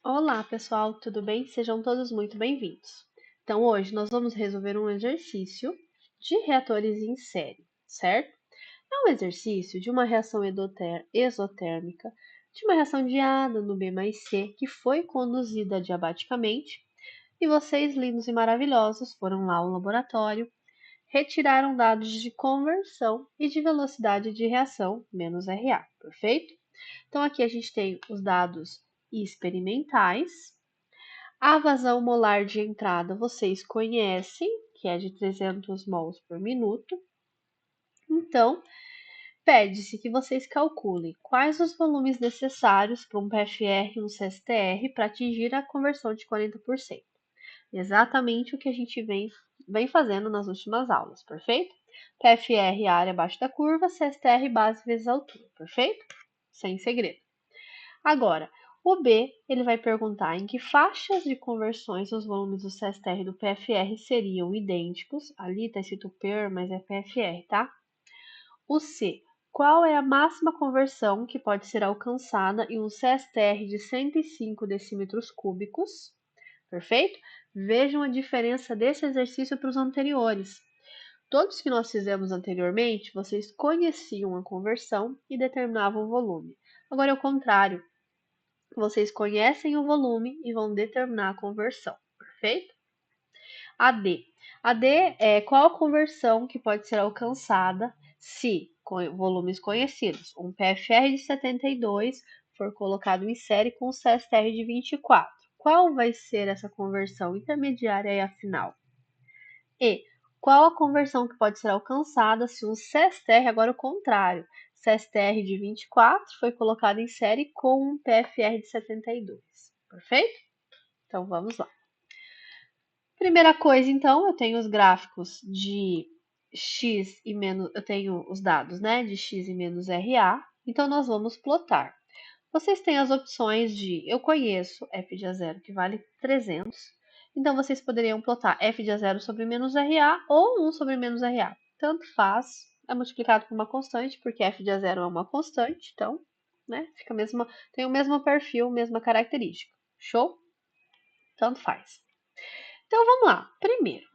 Olá, pessoal, tudo bem? Sejam todos muito bem-vindos. Então, hoje nós vamos resolver um exercício de reatores em série, certo? É um exercício de uma reação exotérmica, de uma reação de A dando B mais C, que foi conduzida adiabaticamente, e vocês, lindos e maravilhosos, foram lá ao laboratório, retiraram dados de conversão e de velocidade de reação, menos RA, perfeito? Então, aqui a gente tem os dados experimentais. A vazão molar de entrada vocês conhecem, que é de 300 mols por minuto. Então, pede-se que vocês calculem quais os volumes necessários para um PFR e um CSTR para atingir a conversão de 40%. Exatamente o que a gente vem fazendo nas últimas aulas, perfeito? PFR área abaixo da curva, CSTR base vezes altura, perfeito? Sem segredo. Agora, o B, ele vai perguntar em que faixas de conversões os volumes do CSTR e do PFR seriam idênticos. Ali está escrito PER, mas é PFR, tá? O C, qual é a máxima conversão que pode ser alcançada em um CSTR de 105 decímetros cúbicos? Perfeito? Vejam a diferença desse exercício para os anteriores. Todos que nós fizemos anteriormente, vocês conheciam a conversão e determinavam o volume. Agora é o contrário. Vocês conhecem o volume e vão determinar a conversão, perfeito? AD. AD é qual a conversão que pode ser alcançada se, com volumes conhecidos, um PFR de 72 for colocado em série com um CSTR de 24. Qual vai ser essa conversão intermediária e a final? E qual a conversão que pode ser alcançada se um CSTR, agora o contrário, CSTR de 24 foi colocado em série com um PFR de 72, perfeito? Então vamos lá. Primeira coisa, então, eu tenho os gráficos de x e menos, eu tenho os dados, né, de x e menos RA, então nós vamos plotar. Vocês têm as opções de, eu conheço f de A0 que vale 300, então vocês poderiam plotar f de A0 sobre menos RA ou 1 sobre menos RA. Tanto faz, é multiplicado por uma constante, porque f de A0 é uma constante, então, né, fica tem o mesmo perfil, mesma característica. Show? Tanto faz. Então vamos lá. Primeiro,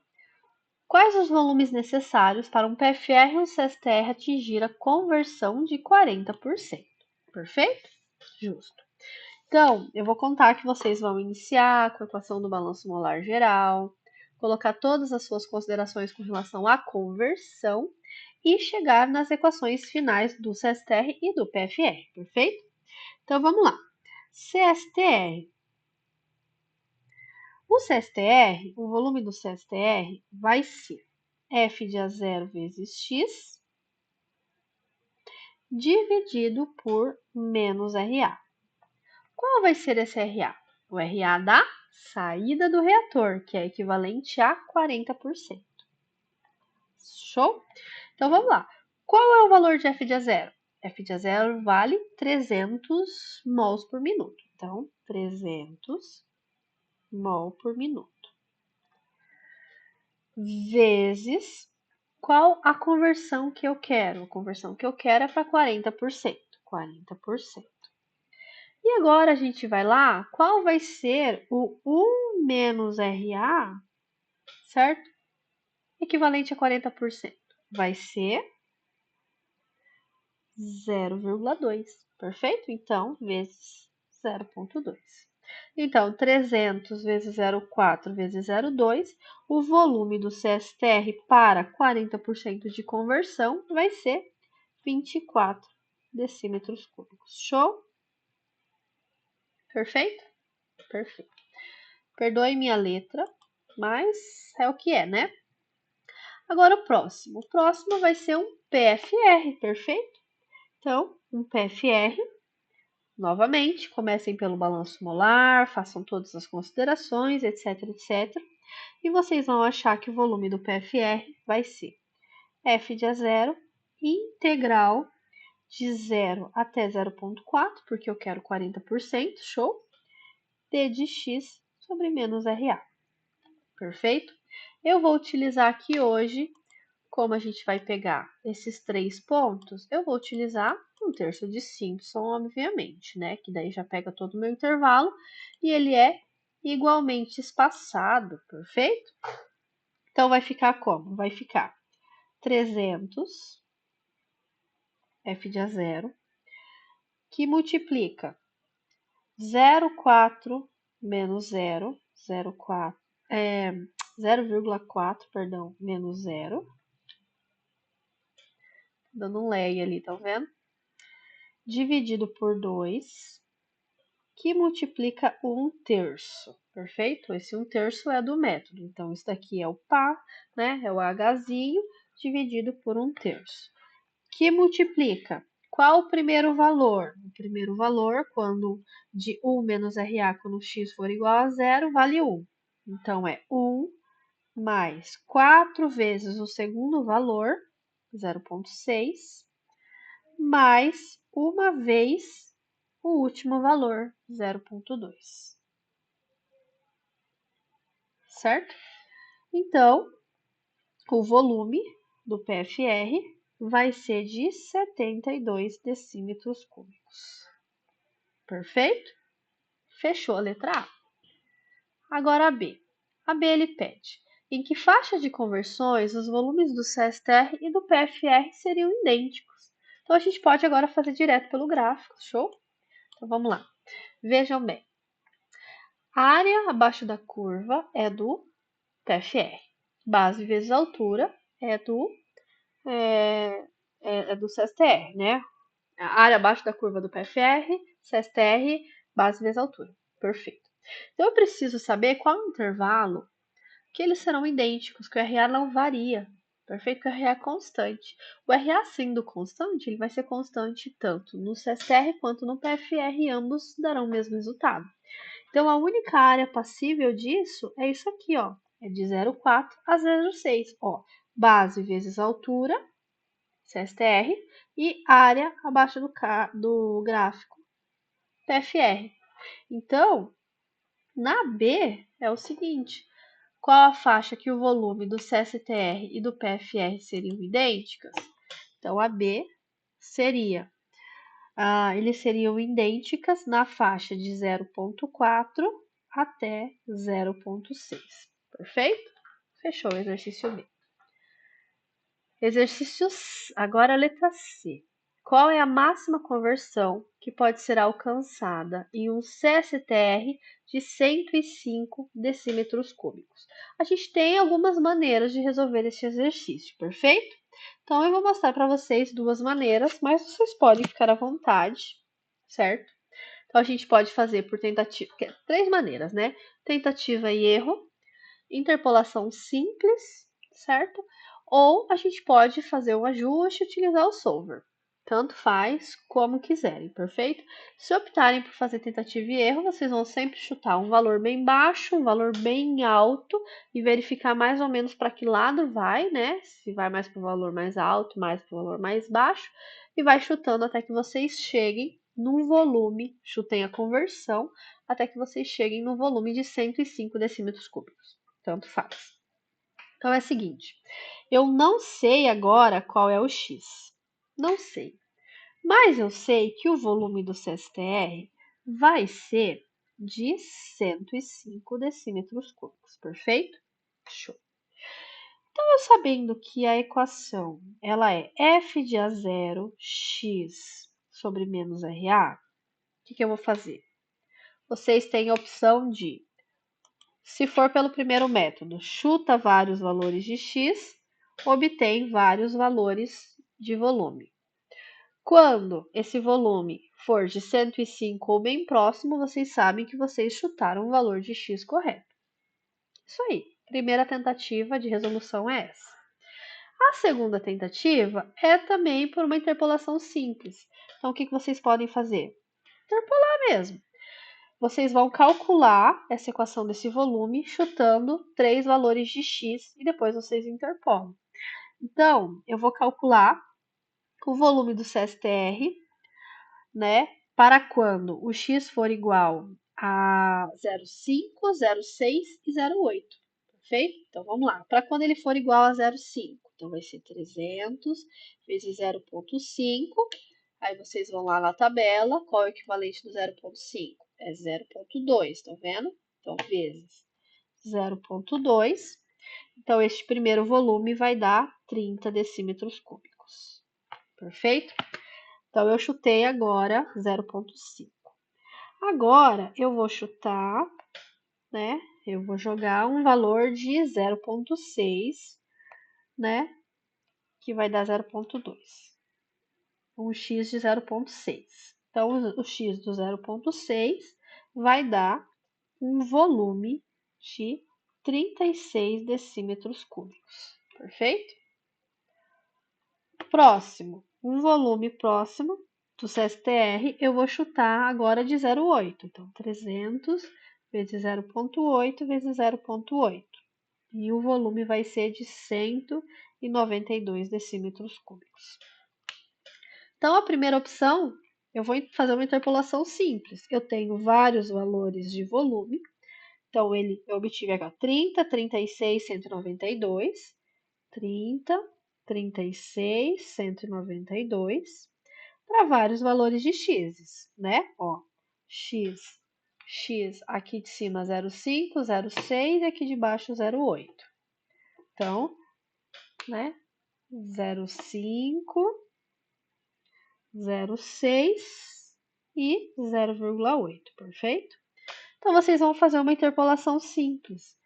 quais os volumes necessários para um PFR e um CSTR atingir a conversão de 40%? Perfeito? Justo. Então, eu vou contar que vocês vão iniciar com a equação do balanço molar geral, colocar todas as suas considerações com relação à conversão e chegar nas equações finais do CSTR e do PFR, perfeito? Então, vamos lá. CSTR. O CSTR, o volume do CSTR vai ser f de A0 vezes x dividido por menos RA. Qual vai ser esse RA? O RA da saída do reator, que é equivalente a 40%. Show? Então vamos lá. Qual é o valor de F de A0? F de A0 vale 300 mols por minuto. Então, 300 mol por minuto. Vezes qual a conversão que eu quero? A conversão que eu quero é para 40%. 40%. E agora a gente vai lá, qual vai ser o 1 menos RA, certo? Equivalente a 40%. Vai ser 0,2, perfeito? Então, vezes 0,2. Então, 300 vezes 0,4 vezes 0,2, o volume do CSTR para 40% de conversão vai ser 24 decímetros cúbicos. Show? Perfeito? Perfeito. Perdoe minha letra, mas é o que é, né? Agora o próximo. O próximo vai ser um PFR, perfeito? Então, um PFR. Novamente, comecem pelo balanço molar, façam todas as considerações, etc, etc. E vocês vão achar que o volume do PFR vai ser f de A0 integral de 0 até 0,4, porque eu quero 40%, show? D de x sobre menos RA, perfeito? Eu vou utilizar aqui hoje como a gente vai pegar esses 3 pontos, eu vou utilizar 1/3 de Simpson, obviamente, né? Que daí já pega todo o meu intervalo e ele é igualmente espaçado, perfeito? Então, vai ficar como? Vai ficar 300, f de A0, que multiplica 0,4 menos 0, 0,4, 0,4, perdão, menos 0, dando um leia ali, tá vendo? Dividido por 2, que multiplica 1/3, perfeito? Esse 1/3 é do método, então isso daqui é o pá, né? É o Hzinho dividido por 1/3, que multiplica qual o primeiro valor? O primeiro valor, quando de 1 menos RA, quando x for igual a 0, vale 1. Então, é 1 mais 4 vezes o segundo valor, 0,6, mais uma vez o último valor, 0,2. Certo? Então, o volume do PFR vai ser de 72 decímetros cúbicos. Perfeito? Fechou a letra A. Agora a B. A B ele pede: em que faixa de conversões os volumes do CSTR e do PFR seriam idênticos? Então a gente pode agora fazer direto pelo gráfico, show? Então vamos lá. Vejam bem. A área abaixo da curva é do PFR. Base vezes altura é do CSTR, né? A área abaixo da curva do PFR, CSTR, base vezes altura. Perfeito. Então, eu preciso saber qual o intervalo que eles serão idênticos, que o RA não varia. Perfeito? Que o RA é constante. O RA sendo constante, ele vai ser constante tanto no CSTR quanto no PFR, ambos darão o mesmo resultado. Então, a única área passível disso é isso aqui, ó. É de 0,4 a 0,6. Ó, base vezes altura, CSTR, e área abaixo do gráfico, PFR. Então, na B é o seguinte: qual a faixa que o volume do CSTR e do PFR seriam idênticas? Então, a B seria, eles seriam idênticas na faixa de 0,4 até 0,6. Perfeito? Fechou o exercício B. Exercício, agora a letra C. Qual é a máxima conversão que pode ser alcançada em um CSTR de 105 decímetros cúbicos? A gente tem algumas maneiras de resolver esse exercício, perfeito? Então, eu vou mostrar para vocês duas maneiras, mas vocês podem ficar à vontade, certo? Então, a gente pode fazer por tentativa, três maneiras, né? Tentativa e erro, interpolação simples, certo? Ou a gente pode fazer um ajuste e utilizar o solver. Tanto faz como quiserem, perfeito? Se optarem por fazer tentativa e erro, vocês vão sempre chutar um valor bem baixo, um valor bem alto e verificar mais ou menos para que lado vai, né? Se vai mais para o valor mais alto, mais para o valor mais baixo, e vai chutando até que vocês cheguem num volume, chutem a conversão, até que vocês cheguem no volume de 105 decímetros cúbicos. Tanto faz. Então é o seguinte, eu não sei agora qual é o x, não sei, mas eu sei que o volume do CSTR vai ser de 105 decímetros cúbicos, perfeito? Show. Então, eu sabendo que a equação ela é f de A0 x sobre menos RA, o que eu vou fazer? Vocês têm a opção de, se for pelo primeiro método, chuta vários valores de x, obtém vários valores de volume. Quando esse volume for de 105 ou bem próximo, vocês sabem que vocês chutaram o valor de x correto. Isso aí. Primeira tentativa de resolução é essa. A segunda tentativa é também por uma interpolação simples. Então, o que vocês podem fazer? Interpolar mesmo. Vocês vão calcular essa equação desse volume chutando 3 valores de x e depois vocês interpolam. Então, eu vou calcular o volume do CSTR, né, para quando o x for igual a 0,5, 0,6 e 0,8, perfeito? Então, vamos lá. Para quando ele for igual a 0,5. Então, vai ser 300 vezes 0,5. Aí, vocês vão lá na tabela. Qual é o equivalente do 0,5? É 0,2, tá vendo? Então, vezes 0,2. Então, este primeiro volume vai dar 30 decímetros cúbicos. Perfeito? Então, eu chutei agora 0,5. Agora, eu vou chutar, né? Eu vou jogar um valor de 0,6, né? Que vai dar 0,2. Um x de 0,6. Então, o x do 0,6 vai dar um volume de 36 decímetros cúbicos. Perfeito? Próximo, um volume próximo do CSTR, eu vou chutar agora de 0,8. Então, 300 vezes 0,8 vezes 0,8. E o volume vai ser de 192 decímetros cúbicos. Então, a primeira opção, eu vou fazer uma interpolação simples. Eu tenho vários valores de volume. Então, eu obtive aqui 30, 36, 192. 30, 36, 192, para vários valores de x, né? Ó, x aqui de cima 0,5, 0,6 e aqui de baixo 0,8. Então, né? 0,5, 0,6 e 0,8, perfeito? Então, vocês vão fazer uma interpolação simples.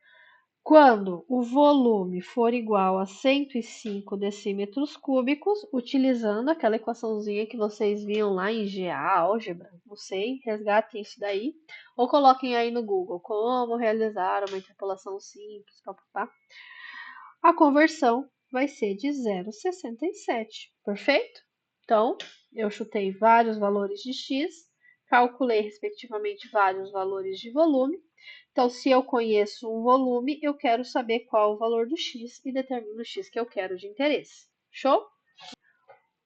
Quando o volume for igual a 105 decímetros cúbicos, utilizando aquela equaçãozinha que vocês viam lá em GA, álgebra, não sei, resgatem isso daí, ou coloquem aí no Google, como realizar uma interpolação simples, papapá. A conversão vai ser de 0,67, perfeito? Então, eu chutei vários valores de x, calculei respectivamente vários valores de volume. Então, se eu conheço um volume, eu quero saber qual o valor do x e determino o x que eu quero de interesse. Show?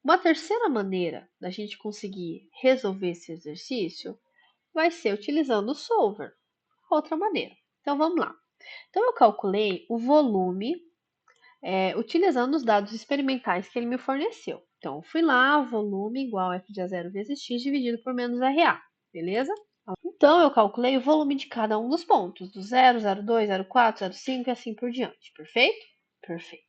Uma terceira maneira da gente conseguir resolver esse exercício vai ser utilizando o solver. Outra maneira. Então, vamos lá. Então, eu calculei o volume utilizando os dados experimentais que ele me forneceu. Então, fui lá, volume igual f de a0 vezes x dividido por menos RA, beleza? Então, eu calculei o volume de cada um dos pontos, do 0, 0,2, 0,4, 0,5 e assim por diante, perfeito? Perfeito.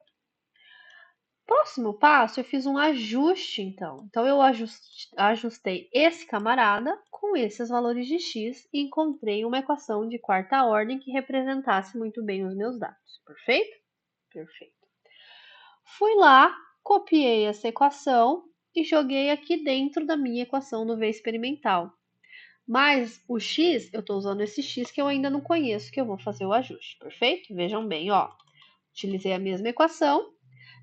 Próximo passo, eu fiz um ajuste, então. Então, eu ajustei esse camarada com esses valores de x e encontrei uma equação de quarta ordem que representasse muito bem os meus dados, perfeito? Perfeito. Fui lá, copiei essa equação e joguei aqui dentro da minha equação do V experimental. Mas o x, eu estou usando esse x que eu ainda não conheço, que eu vou fazer o ajuste, perfeito? Vejam bem, ó. Utilizei a mesma equação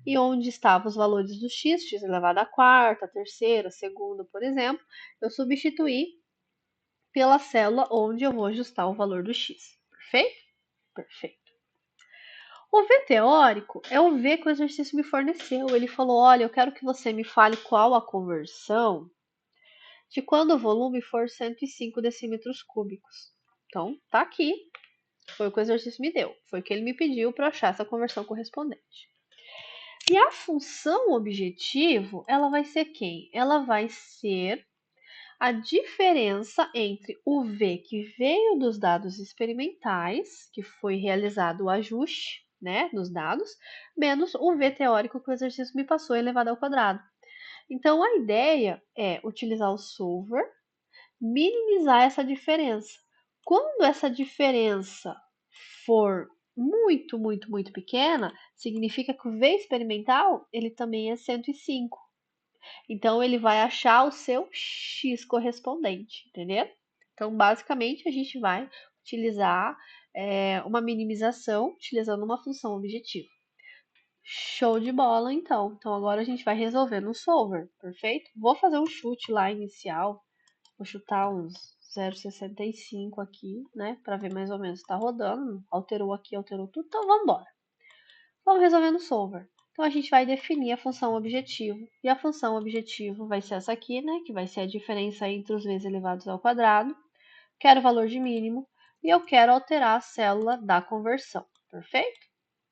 e onde estavam os valores do x elevado à quarta, terceira, segunda, por exemplo, eu substituí pela célula onde eu vou ajustar o valor do x, perfeito? Perfeito. O V teórico é o V que o exercício me forneceu. Ele falou, olha, eu quero que você me fale qual a conversão de quando o volume for 105 decímetros cúbicos. Então, tá aqui. Foi o que o exercício me deu. Foi o que ele me pediu para achar essa conversão correspondente. E a função objetivo, ela vai ser quem? Ela vai ser a diferença entre o V que veio dos dados experimentais, que foi realizado o ajuste, né, nos dados, menos o V teórico que o exercício me passou elevado ao quadrado. Então, a ideia é utilizar o solver, minimizar essa diferença. Quando essa diferença for muito, muito, muito pequena, significa que o V experimental ele também é 105. Então, ele vai achar o seu x correspondente, entendeu? Então, basicamente, a gente vai utilizar uma minimização utilizando uma função objetiva. Show de bola, então. Então, agora a gente vai resolver no solver, perfeito? Vou fazer um chute lá inicial. Vou chutar uns 0,65 aqui, né? Para ver mais ou menos se tá rodando. Alterou aqui, alterou tudo. Então, vamos embora. Vamos resolver no solver. Então, a gente vai definir a função objetivo. E a função objetivo vai ser essa aqui, né? Que vai ser a diferença entre os v's elevados ao quadrado. Quero o valor de mínimo. E eu quero alterar a célula da conversão. Perfeito?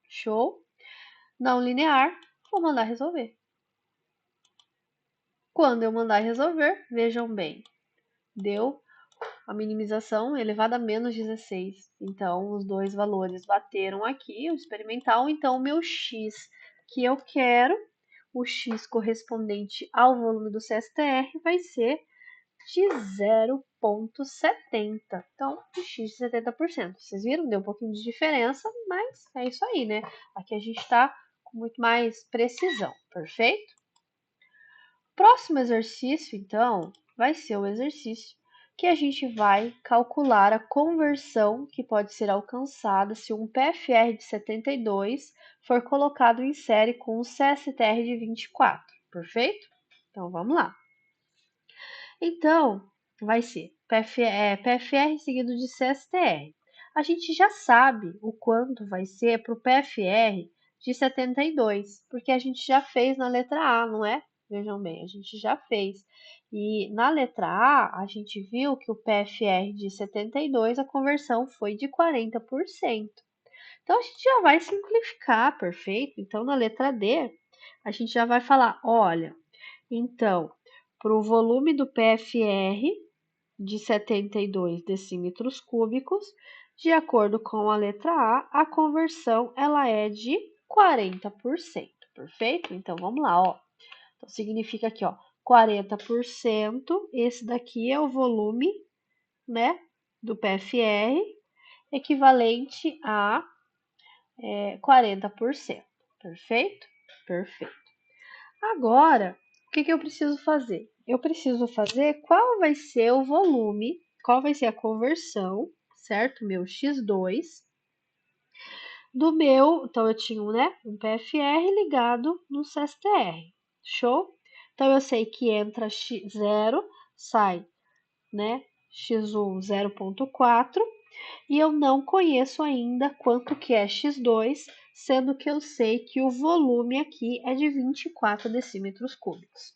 Show? Não linear. vou mandar resolver. Quando eu mandar resolver, vejam bem, deu a minimização elevada a menos 16. Então, os dois valores bateram aqui, o experimental. Então, o meu x que eu quero, o x correspondente ao volume do CSTR, vai ser de 0,70. Então, o x de 70%. Vocês viram? Deu um pouquinho de diferença, mas é isso aí, né? Aqui a gente está com muito mais precisão, perfeito? Próximo exercício, então, vai ser o exercício que a gente vai calcular a conversão que pode ser alcançada se um PFR de 72 for colocado em série com um CSTR de 24, perfeito? Então, vamos lá. Então, vai ser PFR seguido de CSTR. A gente já sabe o quanto vai ser para o PFR de 72, porque a gente já fez na letra A, não é? Vejam bem, a gente já fez. E na letra A, a gente viu que o PFR de 72, a conversão foi de 40%. Então, a gente já vai simplificar, perfeito? Então, na letra D, a gente já vai falar, olha, então, para o volume do PFR de 72 decímetros cúbicos, de acordo com a letra A, a conversão ela é de 40%, perfeito? Então, vamos lá, ó. Então, significa aqui, ó, 40%, esse daqui é o volume, né, do PFR, equivalente a 40%, perfeito? Perfeito. Agora, o que eu preciso fazer? Eu preciso fazer qual vai ser o volume, qual vai ser a conversão, certo? Meu X2 do meu, então eu tinha né, um PFR ligado no CSTR, show? Então eu sei que entra X0, sai, né, X1 0,4 e eu não conheço ainda quanto que é X2, sendo que eu sei que o volume aqui é de 24 decímetros cúbicos.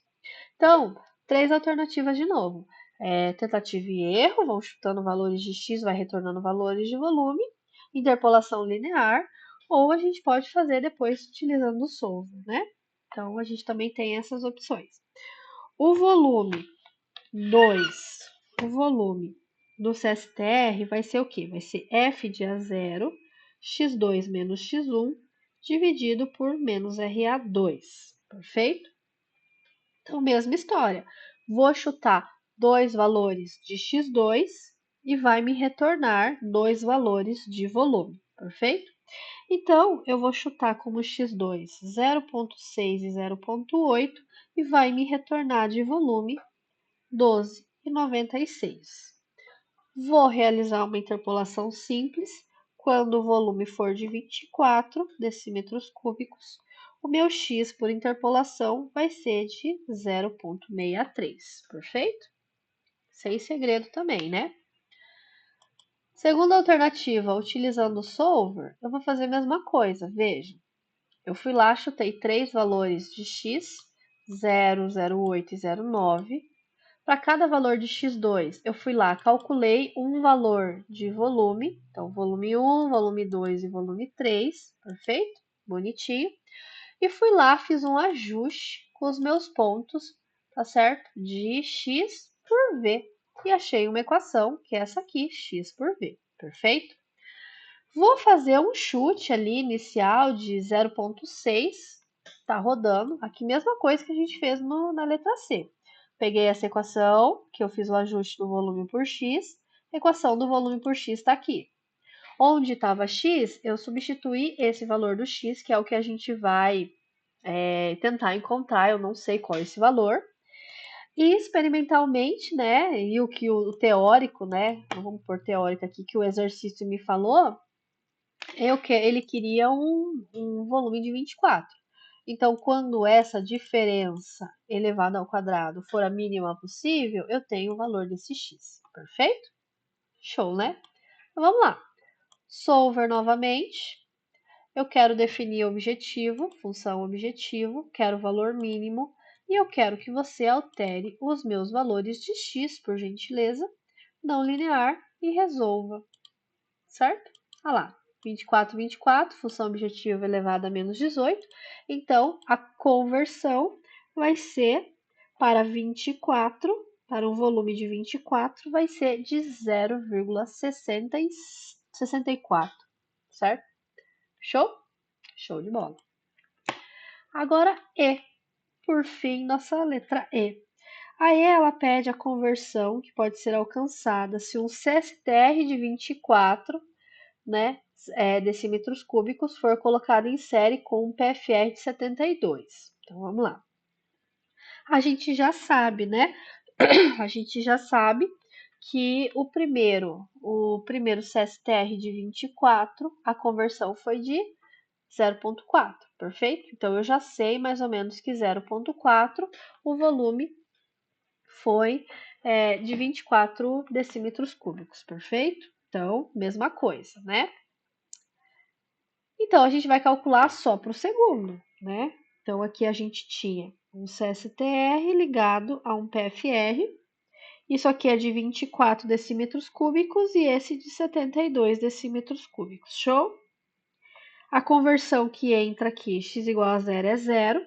Então, três alternativas de novo. Tentativa e erro, vão chutando valores de x, vai retornando valores de volume, interpolação linear, ou a gente pode fazer depois utilizando o solver, né? Então, a gente também tem essas opções. O volume 2, o volume do CSTR vai ser o quê? Vai ser F de A0, x2 menos x1, dividido por menos RA2, perfeito? Então, mesma história. Vou chutar dois valores de x2 e vai me retornar dois valores de volume, perfeito? Então, eu vou chutar como x2 0,6 e 0,8 e vai me retornar de volume 12,96. Vou realizar uma interpolação simples. Quando o volume for de 24 decímetros cúbicos, o meu x por interpolação vai ser de 0,63, perfeito? Sem segredo também, né? Segunda alternativa, utilizando o solver, eu vou fazer a mesma coisa, veja. Eu fui lá, chutei três valores de x, 0, 0,8 e 0,9. Para cada valor de x2, eu fui lá, calculei um valor de volume, então volume 1, volume 2 e volume 3, perfeito? Bonitinho. E fui lá, fiz um ajuste com os meus pontos, tá certo? De x por v. E achei uma equação, que é essa aqui, x por v, perfeito? Vou fazer um chute ali inicial de 0,6, tá rodando. Aqui mesma coisa que a gente fez na letra C. Peguei essa equação, que eu fiz o ajuste do volume por x, a equação do volume por x está aqui. Onde estava x, eu substituí esse valor do x, que é o que a gente vai tentar encontrar, eu não sei qual é esse valor. E experimentalmente, né, e o que o teórico, né, vamos pôr teórico aqui, que o exercício me falou, ele queria um volume de 24. Então, quando essa diferença elevada ao quadrado for a mínima possível, eu tenho o valor desse x, perfeito? Show, né? Então, vamos lá. Solver novamente. Eu quero definir objetivo, função objetivo, quero o valor mínimo, e eu quero que você altere os meus valores de x, por gentileza, não linear, e resolva, certo? Olha lá. 24, 24, função objetiva elevada a menos 18. Então, a conversão vai ser para 24, para um volume de 24, vai ser de 0,64, certo? Show? Show de bola. Agora, E. Por fim, nossa letra E. A E ela pede a conversão que pode ser alcançada se um CSTR de 24, né, decímetros cúbicos for colocado em série com um PFR de 72. Então vamos lá. A gente já sabe, né? A gente já sabe que o primeiro CSTR de 24, a conversão foi de 0,4, perfeito? Então eu já sei mais ou menos que 0,4 o volume foi de 24 decímetros cúbicos, perfeito? Então, mesma coisa, né? Então, a gente vai calcular só para o segundo, né? Então, aqui a gente tinha um CSTR ligado a um PFR. Isso aqui é de 24 decímetros cúbicos e esse de 72 decímetros cúbicos. Show? A conversão que entra aqui, x igual a zero, é zero.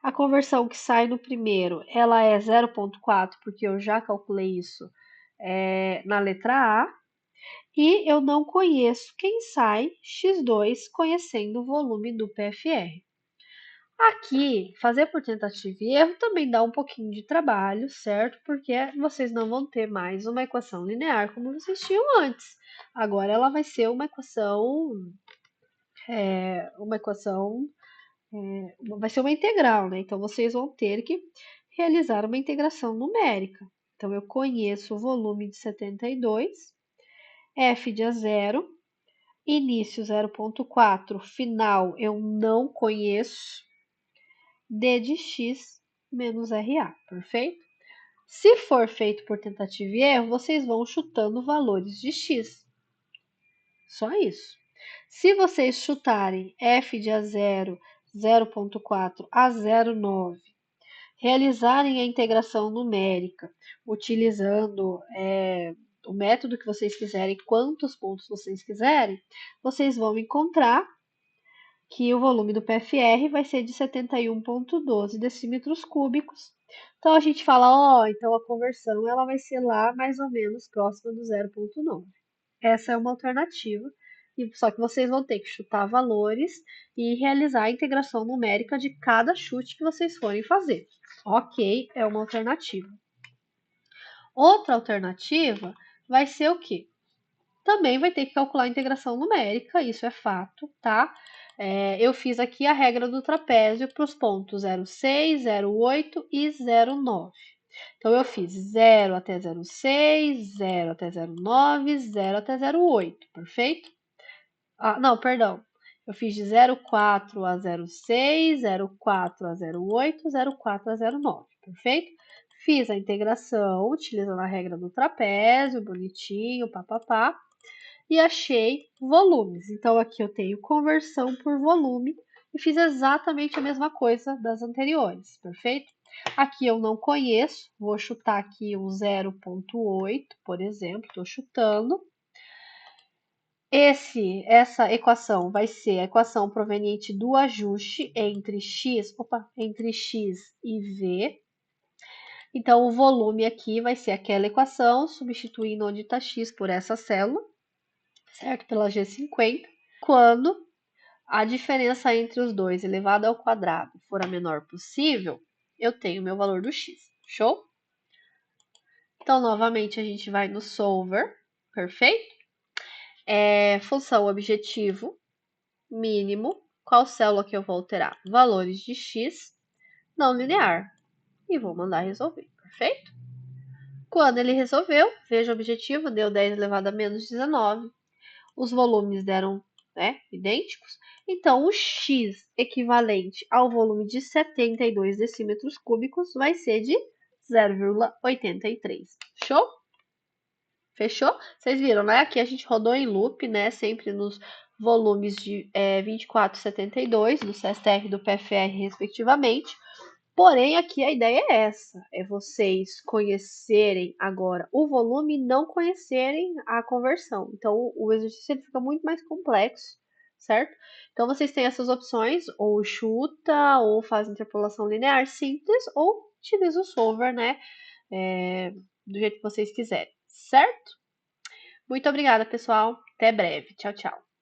A conversão que sai no primeiro, ela é 0,4, porque eu já calculei isso na letra A. E eu não conheço quem sai x2 conhecendo o volume do PFR. Aqui, fazer por tentativa e erro também dá um pouquinho de trabalho, certo? Porque vocês não vão ter mais uma equação linear como vocês tinham antes. Agora ela vai ser uma equação, vai ser uma integral, né? Então vocês vão ter que realizar uma integração numérica. Então eu conheço o volume de 72, f de A0, início 0,4, final eu não conheço, d de x menos RA, perfeito? Se for feito por tentativa e erro, vocês vão chutando valores de x. Só isso. Se vocês chutarem f de A0, 0,4 a 0,9, realizarem a integração numérica utilizando o método que vocês quiserem, quantos pontos vocês quiserem, vocês vão encontrar que o volume do PFR vai ser de 71,12 decímetros cúbicos. Então a gente fala, então a conversão ela vai ser lá mais ou menos próxima do 0,9. Essa é uma alternativa, só que vocês vão ter que chutar valores e realizar a integração numérica de cada chute que vocês forem fazer. Ok, é uma alternativa. Outra alternativa vai ser o quê? Também vai ter que calcular a integração numérica, isso é fato, tá? Eu fiz aqui a regra do trapézio para os pontos 0,6, 0,8 e 0,9. Então, eu fiz 0 até 0,6, 0 até 0,9, 0 até 0,8, perfeito? Não, perdão. Eu fiz de 0,4 a 0,6, 0,4 a 0,8, 0,4 a 0,9, perfeito? Fiz a integração utilizando a regra do trapézio, bonitinho, papapá, e achei volumes. Então, aqui eu tenho conversão por volume e fiz exatamente a mesma coisa das anteriores, perfeito? Aqui eu não conheço, vou chutar aqui um 0,8, por exemplo, estou chutando. Essa equação vai ser a equação proveniente do ajuste entre x e v. Então, o volume aqui vai ser aquela equação, substituindo onde está x por essa célula, certo? Pela G50. Quando a diferença entre os dois elevado ao quadrado for a menor possível, eu tenho meu valor do x. Show? Então, novamente, a gente vai no solver, perfeito? Função objetivo, mínimo, qual célula que eu vou alterar? Valores de x não linear. E vou mandar resolver, perfeito? Quando ele resolveu, veja o objetivo, deu 10 elevado a menos 19. Os volumes deram idênticos. Então, o x equivalente ao volume de 72 decímetros cúbicos vai ser de 0,83. Show? Fechou? Vocês viram, né? Aqui a gente rodou em loop, né? Sempre nos volumes de 24 e 72, do CSTR e do PFR, respectivamente. Porém, aqui a ideia é essa, é vocês conhecerem agora o volume e não conhecerem a conversão. Então, o exercício ele fica muito mais complexo, certo? Então, vocês têm essas opções, ou chuta, ou faz interpolação linear simples, ou utiliza o solver, né? Do jeito que vocês quiserem, certo? Muito obrigada, pessoal. Até breve. Tchau, tchau.